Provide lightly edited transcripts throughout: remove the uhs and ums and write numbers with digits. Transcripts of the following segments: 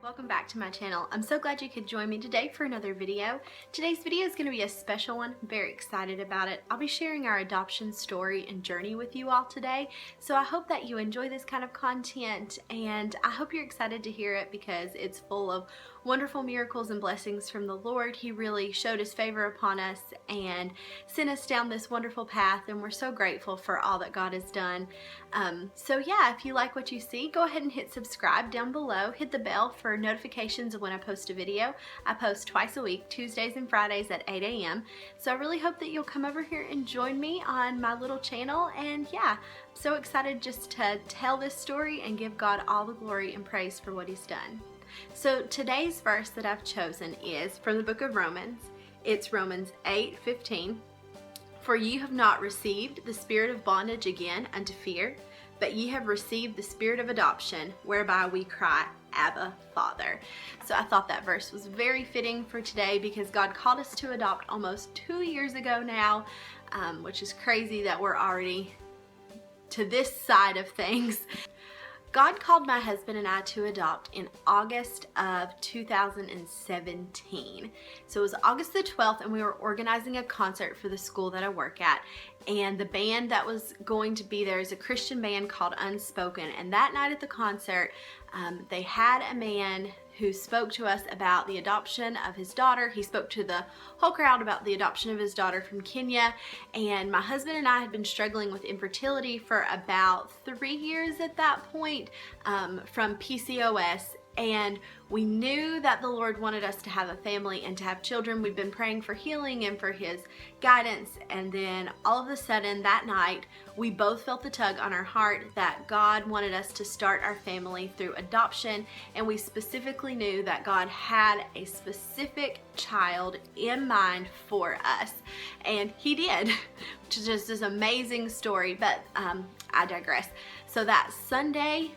Welcome back to my channel. I'm so glad you could join me today for another video. Today's video is going to be a special one. I'm very excited about it. I'll be sharing our adoption story and journey with you all today. So I hope that you enjoy this kind of content, and I hope you're excited to hear it because it's full of wonderful miracles and blessings from the Lord. He really showed his favor upon us and sent us down this wonderful path, and we're so grateful for all that God has done. So yeah, if you like what you see, go ahead and hit subscribe down below. Hit the bell for notifications of when I post a video. I post twice a week, Tuesdays and Fridays at 8 a.m. So I really hope that you'll come over here and join me on my little channel. And yeah, I'm so excited just to tell this story and give God all the glory and praise for what he's done. So today's verse that I've chosen is from the book of Romans. It's Romans 8:15. For ye have not received the spirit of bondage again unto fear, but ye have received the spirit of adoption, whereby we cry, Abba, Father. So I thought that verse was very fitting for today because God called us to adopt almost 2 years ago now, which is crazy that we're already to this side of things. God called my husband and I to adopt in August of 2017. So it was August the 12th, and we were organizing a concert for the school that I work at. And the band that was going to be there is a Christian band called Unspoken. And that night at the concert, they had a man who spoke to us about the adoption of his daughter. He spoke to the whole crowd about the adoption of his daughter from Kenya. And my husband and I had been struggling with infertility for about 3 years at that point, from PCOS. And we knew that the Lord wanted us to have a family and to have children. We've been praying for healing and for his guidance. And then all of a sudden that night, we both felt the tug on our heart that God wanted us to start our family through adoption. And we specifically knew that God had a specific child in mind for us. And he did, which is just this amazing story. But I digress. So that Sunday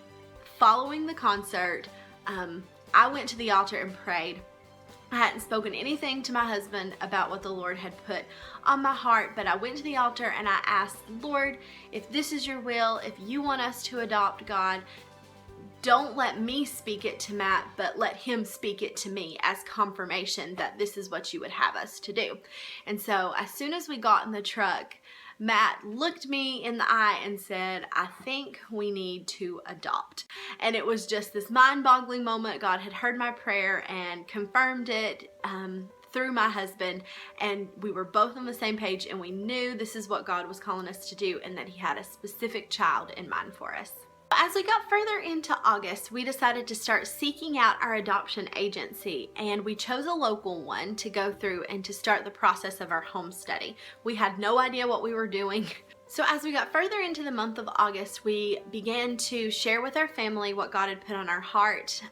following the concert, I went to the altar and prayed. I hadn't spoken anything to my husband about what the Lord had put on my heart, but I went to the altar and I asked, Lord, if this is your will, if you want us to adopt, God, don't let me speak it to Matt, but let him speak it to me as confirmation that this is what you would have us to do. And so as soon as we got in the truck, Matt looked me in the eye and said, I think we need to adopt. And it was just this mind-boggling moment. God had heard my prayer and confirmed it through my husband, and we were both on the same page, and we knew this is what God was calling us to do and that he had a specific child in mind for us. As we got further into August, we decided to start seeking out our adoption agency, and we chose a local one to go through and to start the process of our home study. We had no idea what we were doing. So as we got further into the month of August, we began to share with our family what God had put on our heart.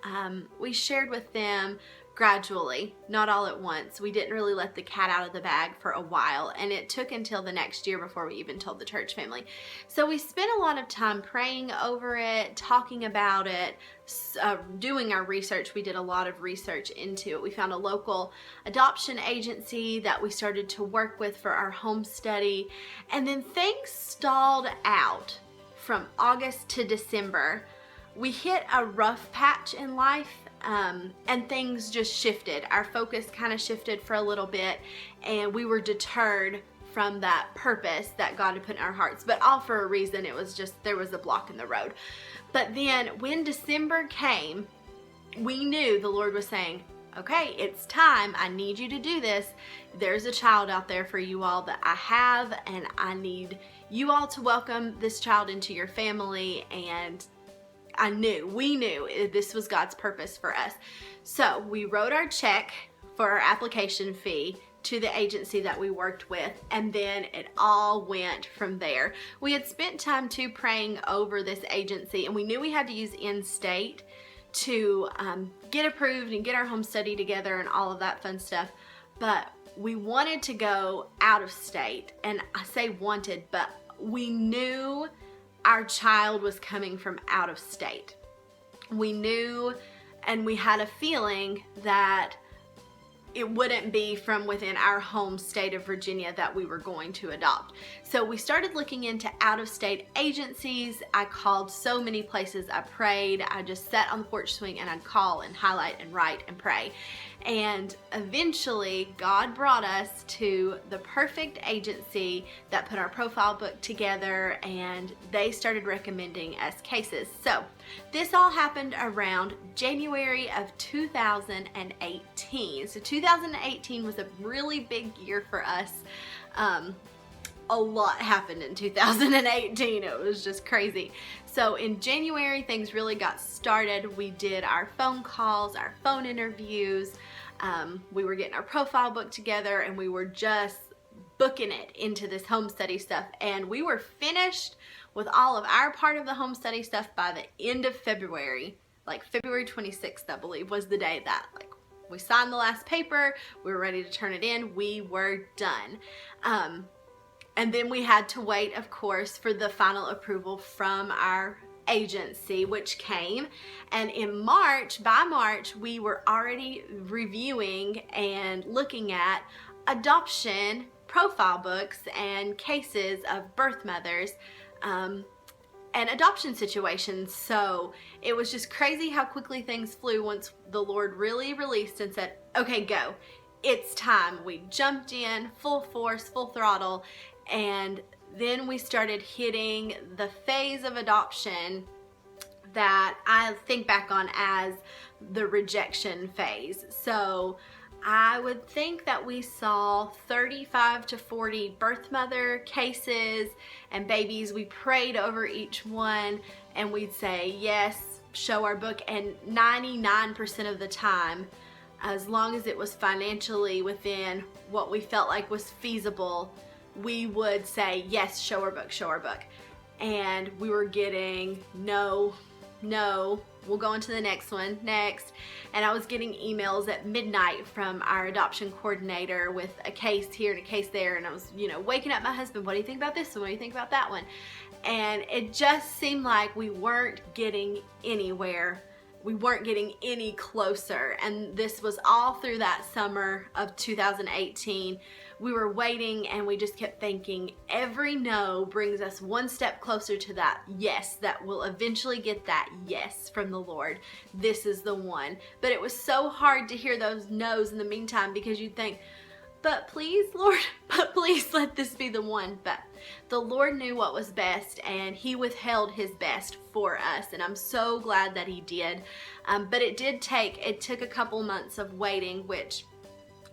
We shared with them gradually, not all at once. We didn't really let the cat out of the bag for a while, and it took until the next year before we even told the church family. So we spent a lot of time praying over it, talking about it, doing our research. We did a lot of research into it. We found a local adoption agency that we started to work with for our home study, and then things stalled out from August to December. We hit a rough patch in life, and things just shifted. Our focus kind of shifted for a little bit, and we were deterred from that purpose that God had put in our hearts, but all for a reason. It was just, there was a block in the road. But then when December came, we knew the Lord was saying, okay, it's time. I need you to do this. There's a child out there for you all that I have, and I need you all to welcome this child into your family. And we knew this was God's purpose for us. So we wrote our check for our application fee to the agency that we worked with, and then it all went from there. We had spent time too praying over this agency, and we knew we had to use in-state to get approved and get our home study together and all of that fun stuff. But we wanted to go out of state, and I say wanted, but we knew our child was coming from out of state. We knew, and we had a feeling that it wouldn't be from within our home state of Virginia that we were going to adopt. So we started looking into out-of-state agencies. I called so many places. I prayed. I just sat on the porch swing and I'd call and highlight and write and pray. And eventually God brought us to the perfect agency that put our profile book together, and they started recommending us cases. So this all happened around January of 2018. So 2018 was a really big year for us. A lot happened in 2018. It was just crazy. So in January, things really got started. We did our phone calls, our phone interviews. We were getting our profile book together, and we were just booking it into this home study stuff. And we were finished with all of our part of the home study stuff by the end of February. Like February 26th, I believe, was the day that we signed the last paper. We were ready to turn it in. We were done. And then we had to wait, of course, for the final approval from our agency, which came. And in March, by March, we were already reviewing and looking at adoption profile books and cases of birth mothers and adoption situations. So it was just crazy how quickly things flew once the Lord really released and said, okay, go. It's time. We jumped in full force, full throttle. And then we started hitting the phase of adoption that I think back on as the rejection phase. So I would think that we saw 35 to 40 birth mother cases and babies. We prayed over each one and we'd say, yes, show our book. And 99% of the time, as long as it was financially within what we felt like was feasible, we would say, yes, show our book, show our book. And we were getting no, we'll go on to the next one, next. And I was getting emails at midnight from our adoption coordinator with a case here and a case there. And I was, waking up my husband, what do you think about this one? What do you think about that one? And it just seemed like we weren't getting anywhere. We weren't getting any closer. And this was all through that summer of 2018. We were waiting and we just kept thinking every no brings us one step closer to that yes, that will eventually get that yes from the Lord. This is the one. But it was so hard to hear those no's in the meantime, because you'd think, but please, Lord, but please let this be the one. But the Lord knew what was best, and He withheld His best for us, and I'm so glad that He did. But it took a couple months of waiting, which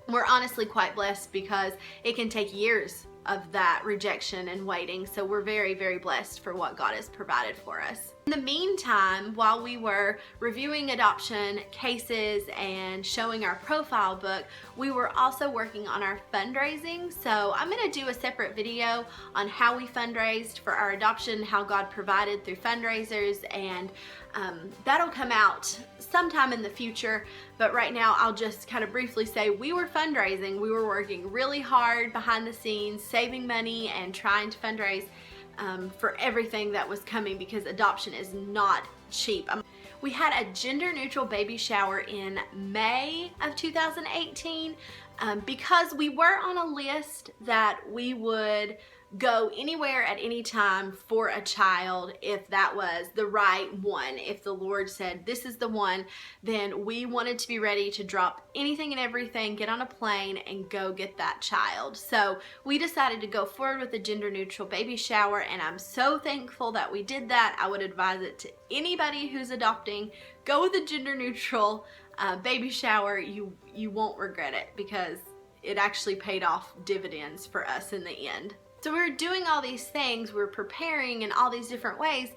we're honestly quite blessed, because it can take years of that rejection and waiting. So we're very, very blessed for what God has provided for us. In the meantime, while we were reviewing adoption cases and showing our profile book, we were also working on our fundraising. So I'm going to do a separate video on how we fundraised for our adoption, how God provided through fundraisers, and that'll come out sometime in the future. But right now I'll just kind of briefly say we were fundraising. We were working really hard behind the scenes, saving money and trying to fundraise for everything that was coming, because adoption is not cheap. We had a gender-neutral baby shower in May of 2018 because we were on a list that we would go anywhere at any time for a child if that was the right one. If the Lord said this is the one, then we wanted to be ready to drop anything and everything, get on a plane and go get that child. So we decided to go forward with a gender neutral baby shower, and I'm so thankful that we did that. I would advise it to anybody who's adopting. Go with a gender neutral baby shower. You won't regret it, because it actually paid off dividends for us in the end. So we were doing all these things, we were preparing in all these different ways,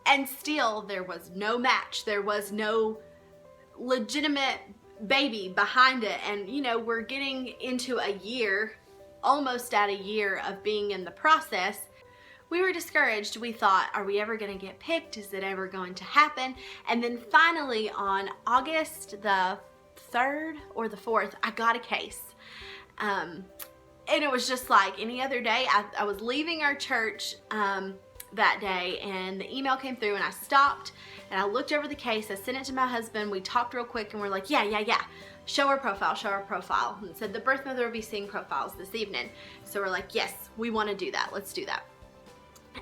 and still there was no match. There was no legitimate baby behind it. And we're getting into a year, almost at a year of being in the process. We were discouraged. We thought, are we ever going to get picked? Is it ever going to happen? And then finally on August the 3rd or the 4th, I got a case. And it was just like any other day. I was leaving our church that day, and the email came through, and I stopped and I looked over the case. I sent it to my husband. We talked real quick and we're like, yeah, show her profile. And it said the birth mother will be seeing profiles this evening. So we're like, yes, we want to do that. Let's do that.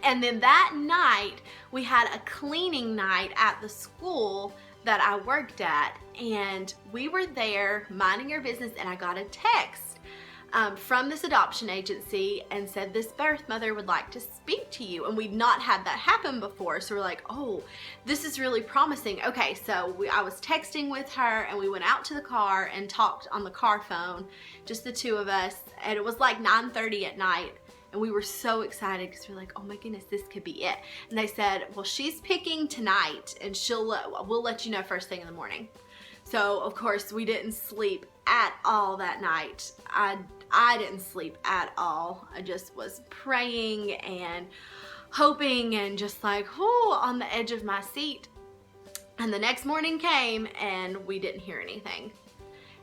And then that night we had a cleaning night at the school that I worked at, and we were there minding our business, and I got a text from this adoption agency and said this birth mother would like to speak to you, and we'd not had that happen before. So we're like, oh, this is really promising. Okay, so I was texting with her, and we went out to the car and talked on the car phone, just the two of us, and it was like 9:30 at night. And we were so excited because we're like, oh my goodness, this could be it. And they said, well, she's picking tonight, and we'll let you know first thing in the morning. So of course we didn't sleep at all that night. I didn't sleep at all. I just was praying and hoping and just like, oh, on the edge of my seat. And the next morning came and we didn't hear anything.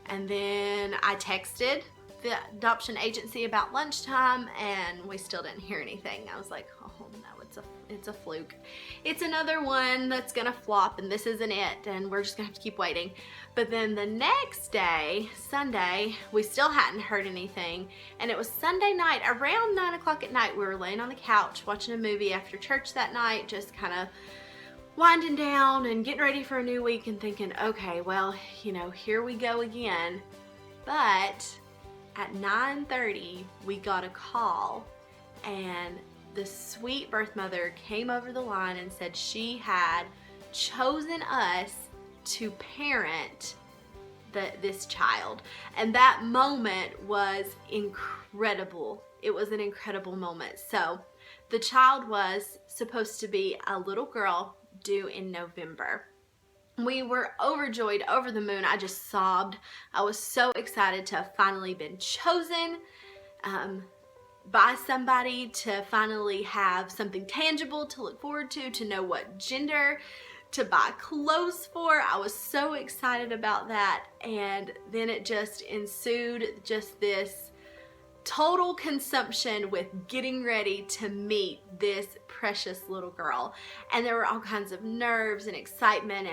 And then I texted the adoption agency about lunchtime, and we still didn't hear anything. I was like, oh no, it's a fluke. It's another one that's gonna flop, and this isn't it, and we're just gonna have to keep waiting. But then the next day, Sunday, we still hadn't heard anything, and it was Sunday night around 9 o'clock at night. We were laying on the couch watching a movie after church that night, just kind of winding down and getting ready for a new week and thinking, okay, well, here we go again. But at 9:30, we got a call, and the sweet birth mother came over the line and said she had chosen us to parent this child. And that moment was incredible. It was an incredible moment. So the child was supposed to be a little girl due in November. We were overjoyed, over the moon. I just sobbed. I was so excited to have finally been chosen by somebody, to finally have something tangible to look forward to know what gender to buy clothes for. I was so excited about that. And then it just ensued, just this total consumption with getting ready to meet this precious little girl. And there were all kinds of nerves and excitement,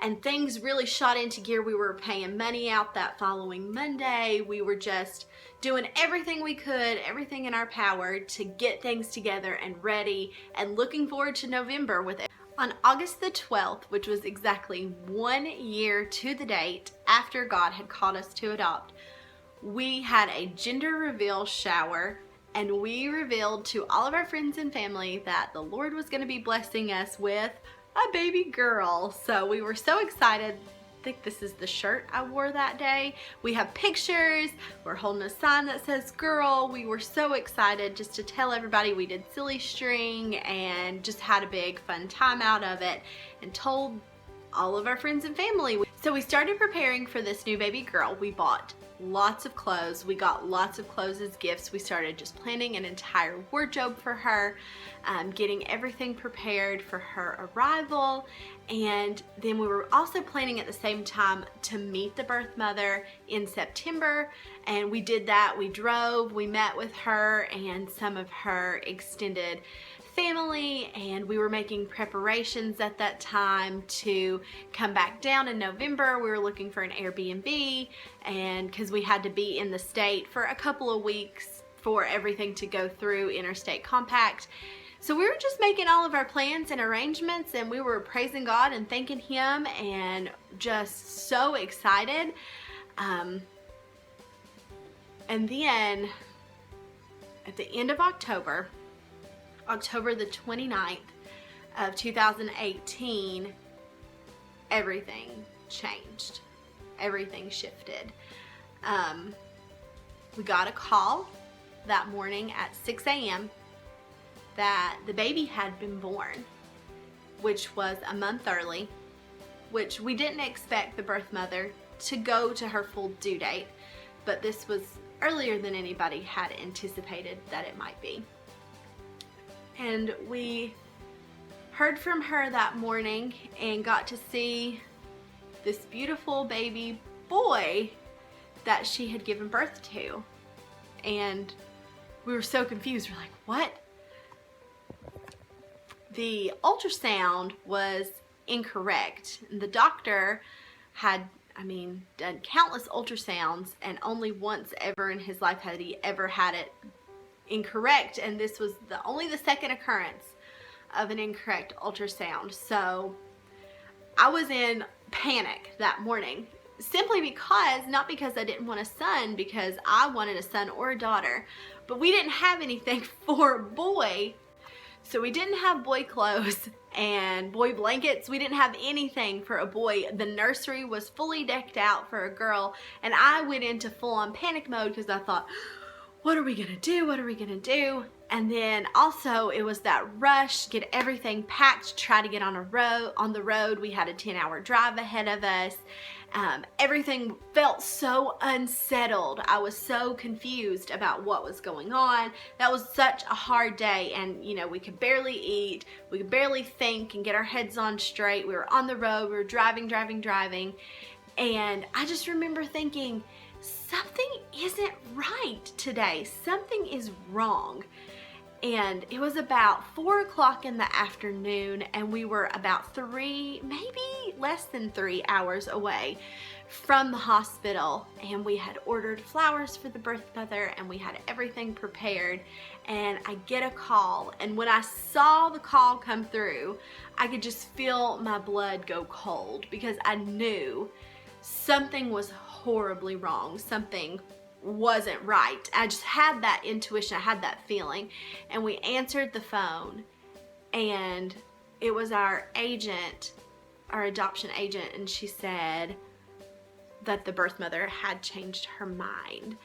and things really shot into gear. We were paying money out that following Monday. We were just doing everything we could, everything in our power to get things together and ready, and looking forward to November with it. On August the 12th, which was exactly 1 year to the date after God had called us to adopt, we had a gender reveal shower, and we revealed to all of our friends and family that the Lord was going to be blessing us with a baby girl. So we were so excited. I think this is the shirt I wore that day. We have pictures. We're holding a sign that says girl. We were so excited just to tell everybody. We did silly string and just had a big fun time out of it, and told all of our friends and family. So we started preparing for this new baby girl. We bought lots of clothes. We got lots of clothes as gifts. We started just planning an entire wardrobe for her, getting everything prepared for her arrival. And then we were also planning at the same time to meet the birth mother in September. And we did that. We drove, we met with her and some of her extended family, and we were making preparations at that time to come back down in November. We were looking for an Airbnb, and because we had to be in the state for a couple of weeks for everything to go through interstate compact. So we were just making all of our plans and arrangements, and we were praising God and thanking Him, and just so excited. And then at the end of October the 29th of 2018, everything changed. Everything shifted. We got a call that morning at 6 a.m. that the baby had been born, which was a month early, which we didn't expect the birth mother to go to her full due date, but this was earlier than anybody had anticipated that it might be. And we heard from her that morning and got to see this beautiful baby boy that she had given birth to. And we were so confused. We're like, what? the ultrasound was incorrect. The doctor had, done countless ultrasounds, and only once ever in his life had he ever had it incorrect, and this was only the second occurrence of an incorrect ultrasound. So I was in panic that morning, simply because, not because I didn't want a son, because I wanted a son or a daughter, but we didn't have anything for a boy. So we didn't have boy clothes and boy blankets. We didn't have anything for a boy. The nursery was fully decked out for a girl, and I went into full-on panic mode because I thought, what are we gonna do? What are we gonna do? And then also it was that rush, get everything packed, try to get on the road. We had a 10-hour drive ahead of us. Everything felt so unsettled. I was so confused about what was going on. That was such a hard day, and we could barely eat, we could barely think and get our heads on straight. We were on the road, we were driving, and I just remember thinking, something isn't right today. Something is wrong. And it was about 4 o'clock in the afternoon, and we were about 3, maybe less than 3 hours away from the hospital, and we had ordered flowers for the birth mother, and we had everything prepared. And I get a call, and when I saw the call come through, I could just feel my blood go cold, because I knew something was horribly wrong. Something wasn't right. I just had that intuition. I had that feeling. And we answered the phone, and it was our agent, our adoption agent, and she said that the birth mother had changed her mind.